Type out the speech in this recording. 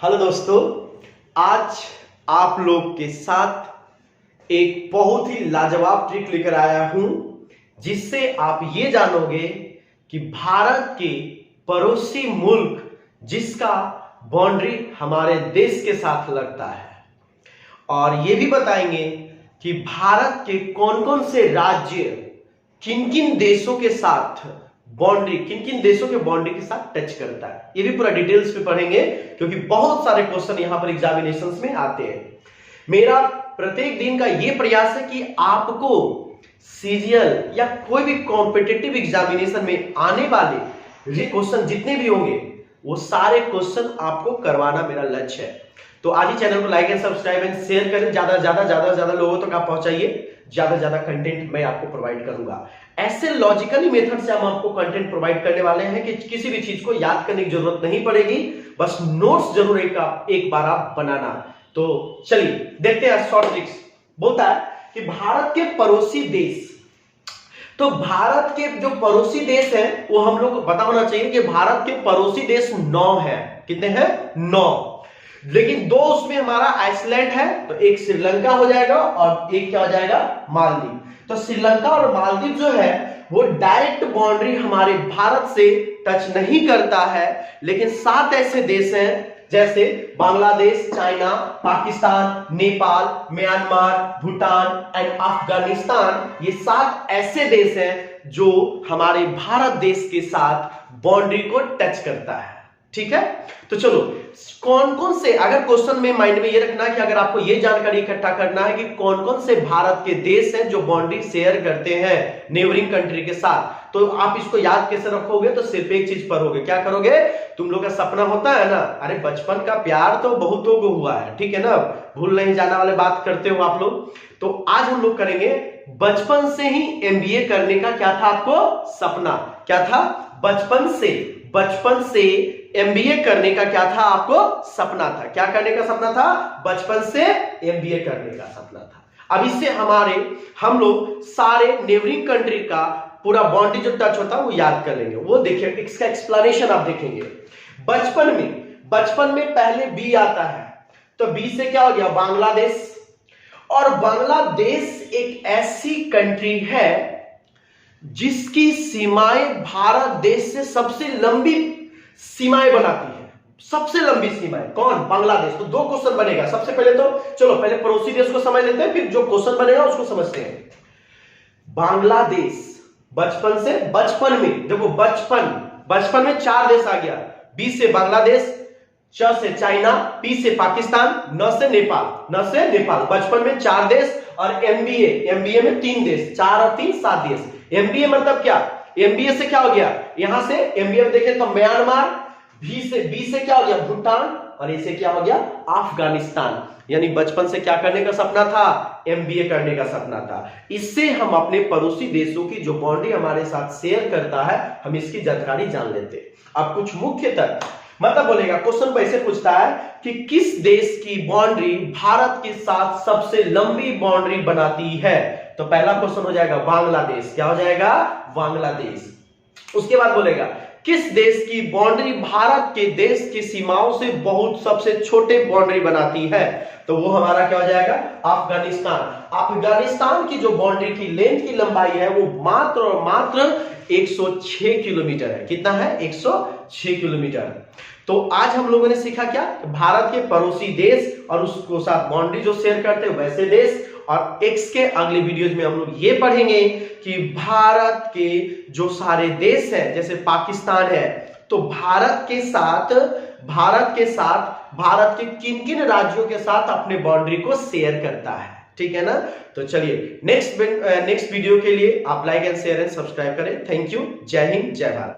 Hello दोस्तों, आज आप लोग के साथ एक बहुत ही लाजवाब ट्रिक लेकर आया हूं जिससे आप ये जानोगे कि भारत के पड़ोसी मुल्क जिसका बाउंड्री हमारे देश के साथ लगता है, और ये भी बताएंगे कि भारत के कौन कौन से राज्य किन किन देशों के साथ बाउंड्री, किन किन देशों के बाउंड्री के साथ टच करता है। ये भी पूरा डिटेल्स में पढ़ेंगे क्योंकि बहुत सारे क्वेश्चन यहां पर एग्जामिनेशंस में आते हैं। मेरा प्रत्येक दिन का ये प्रयास है कि आपको सीजीएल या कोई भी कॉम्पिटिटिव एग्जामिनेशन में आने वाले क्वेश्चन जितने भी होंगे वो सारे क्वेश्चन आपको करवाना मेरा लक्ष्य है। तो आज ही चैनल को like and subscribe and share करें, ज्यादा लोगों तक आप पहुंचाइए। ज्यादा कंटेंट मैं आपको प्रोवाइड करूंगा। ऐसे लॉजिकली मेथड से हम आपको कंटेंट प्रोवाइड करने वाले हैं कि किसी भी चीज को याद करने की जरूरत नहीं पड़ेगी, बस नोट्स जरूर एक बार आप बनाना। तो चलिए देखते हैं शॉर्ट ट्रिक्स। बोलता है कि भारत के पड़ोसी देश, तो भारत के जो पड़ोसी देश हैं वो हम लोग को पता होना चाहिए कि भारत के पड़ोसी देश 9 है। कितने हैं? 9। लेकिन 2 उसमें हमारा आइसलैंड है, तो एक श्रीलंका हो जाएगा और एक क्या हो जाएगा? मालदीव। तो श्रीलंका और मालदीव जो है वो डायरेक्ट बाउंड्री हमारे भारत से टच नहीं करता है, लेकिन 7 ऐसे देश हैं जैसे Bangladesh, China, Pakistan, Nepal, Myanmar, Bhutan and Afghanistan. ये 7 ऐसे देश हैं जो हमारे भारत देश के साथ बाउंड्री को टच करता है। ठीक है, तो चलो कौन कौन से, अगर क्वेश्चन में माइंड में ये रखना है कि अगर आपको ये जानकारी इकट्ठा करना है कि कौन कौन से भारत के देश हैं जो बाउंड्री शेयर करते हैं नेबरिंग कंट्री के साथ, तो आप इसको याद कैसे रखोगे? तो सिर्फ एक चीज पढ़ोगे। क्या करोगे? तुम लोग का सपना होता है ना, अरे बचपन का प्यार तो बहुतों को हुआ है, ठीक है ना, भूल नहीं जाना वाले बात करते हो आप लोग। तो आज हम लोग करेंगे बचपन से ही एमबीए करने का क्या था आपको सपना? क्या था? बचपन से एमबीए करने का क्या था आपको सपना था? क्या करने का सपना था? बचपन से एमबीए करने का सपना था। अब इससे हम लोग सारे नेबरिंग कंट्री का पूरा बाउंड्री जो टच होता है वो याद कर लेंगे। वो देखिए, इसका एक्सप्लेनेशन आप देखेंगे। बचपन में पहले बी आता है, तो बी से क्या हो गया? बांग्लादेश। और बांग्लादेश एक ऐसी कंट्री है जिसकी सीमाएं भारत देश से सबसे लंबी सीमाएं बनाती है। सबसे लंबी सीमाएं कौन? बांग्लादेश। तो 2 क्वेश्चन बनेगा। सबसे पहले तो चलो पहले पड़ोसी देश को समझ लेते हैं, फिर जो क्वेश्चन बनेगा उसको समझते हैं। बांग्लादेश बचपन में देखो, बचपन में 4 देश आ गया। बी से बांग्लादेश, च से चाइना, पी से पाकिस्तान, न से नेपाल। बचपन में 4 देश। और एमबीए में 3 देश, 4 और 3 7 देश। एमबीए मतलब क्या? एमबीए से क्या हो गया? यहां से एमबीए में देखें तो म्यांमार, बी से क्या हो गया? भूटान, और इसे क्या हो गया? अफगानिस्तान। यानी बचपन से क्या करने का सपना था? एमबीए करने का सपना था। इससे हम अपने पड़ोसी देशों की जो बाउंड्री हमारे साथ शेयर करता है, हम इसकी जानकारी जान लेते हैं। अब कुछ मुख्य तथ्य मतलब बोलेगा, क्वेश्चन पैसे पूछता है कि किस देश की बाउंड्री भारत के साथ सबसे लंबी बाउंड्री बनाती है? तो पहला क्वेश्चन हो जाएगा बांग्लादेश। क्या हो जाएगा? बांग्लादेश। उसके बाद बोलेगा किस देश की बाउंड्री भारत के देश की सीमाओं से बहुत सबसे छोटे बाउंड्री बनाती है? तो वो हमारा क्या हो जाएगा? अफगानिस्तान की जो बाउंड्री की लेंथ की लंबाई है वो मात्र और मात्र 106 किलोमीटर है। कितना है? 106 किलोमीटर। तो आज हम लोगों ने सीखा क्या? भारत के पड़ोसी देश और उसको साथ बाउंड्री जो शेयर करते हैं वैसे देश। और एक्स के अगले वीडियोज में हम लोग ये पढ़ेंगे कि भारत के जो सारे देश हैं, जैसे पाकिस्तान है, तो भारत के किन किन राज्यों के साथ अपने बाउंड्री को शेयर करता है। ठीक है ना? तो चलिए नेक्स्ट वीडियो के लिए आप like and share and subscribe करें। Thank you. जय हिंद, जय भारत।